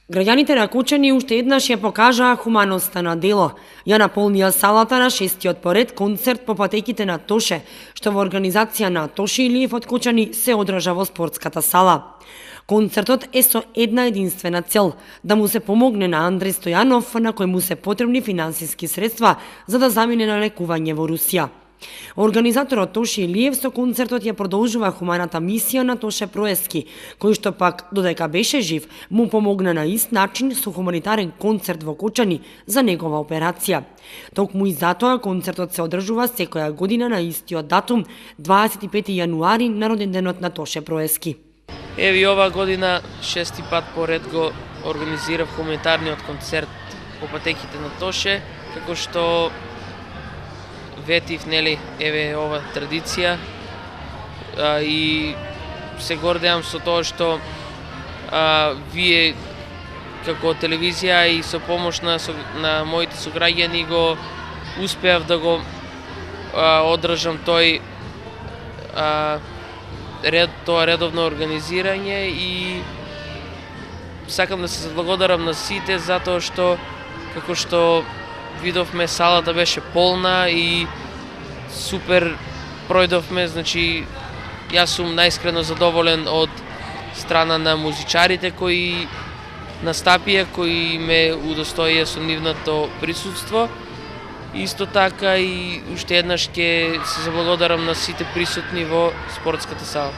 Граѓаните на Кучани уште еднаш ја покажаа хуманоста на дело. Ја наполнија салата на шестиот поред концерт по патеките на Тоше, што во организација на Тоше Илиев од Кучани се одржа во спортската сала. Концертот е со една единствена цел – да му се помогне на Андреј Стојанов, на кој му се потребни финансиски средства за да замине на лекување во Русија. Организаторот Тоше Илиев со концертот ја продолжува хуманата мисија на Тоше Проески, кој што пак, додека беше жив, му помогна на ист начин со хуманитарен концерт во Кучани за негова операција. Токму и затоа концертот се одржува секоја година на истиот датум, 25 јануари, на роденденот на Тоше Проески. Еви ова година шести пат поред го организирав хуманитарниот концерт по патеките на Тоше, како што ветив, нели, еве ова традиција и се гордеам со тоа што вие како телевизија и со помош на моите сограѓани го успеав да го одржам тоа редовно организирање и сакам да се заблагодарам на сите затоа што како што видовме, салата беше полна и супер пројдовме, значи јас сум најискрено задоволен од страна на музичарите кои настапија, кои ме удостоија со нивното присуство. Исто така и уште еднаш ќе се заблагодарам на сите присутни во спортската сала.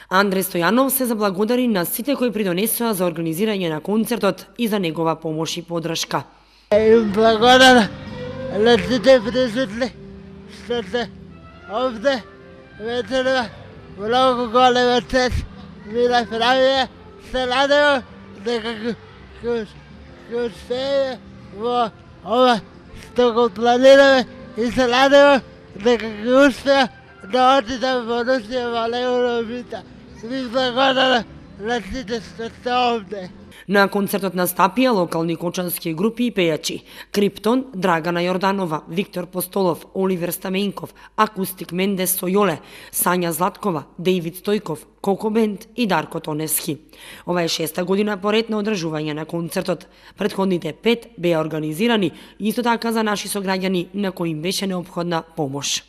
Андреј Стојанов се заблагодари на сите кои придонесоа за организирање на концертот и за негова помош и поддршка. Благодарам на сите присутни што сте овде вечерва. Многу голема чест ми направија. Се надевам дека ќе успееме во ова што го планираме и се надевам дека ќе успеа да отидам во Русија во Евровита. Ви благодарам на сите што сте овде. На концертот настапија локални кочански групи и пејачи: Криптон, Драгана Јорданова, Виктор Постолов, Оливер Стаменков, Акустик Мендес со Јоле, Сања Златкова, Дејвид Стојков, Коко Бенд и Дарко Тонески. Ова е шеста година поред на одржување на концертот. Претходните 5 беа организирани исто така за наши сограѓани на кои им беше неопходна помош.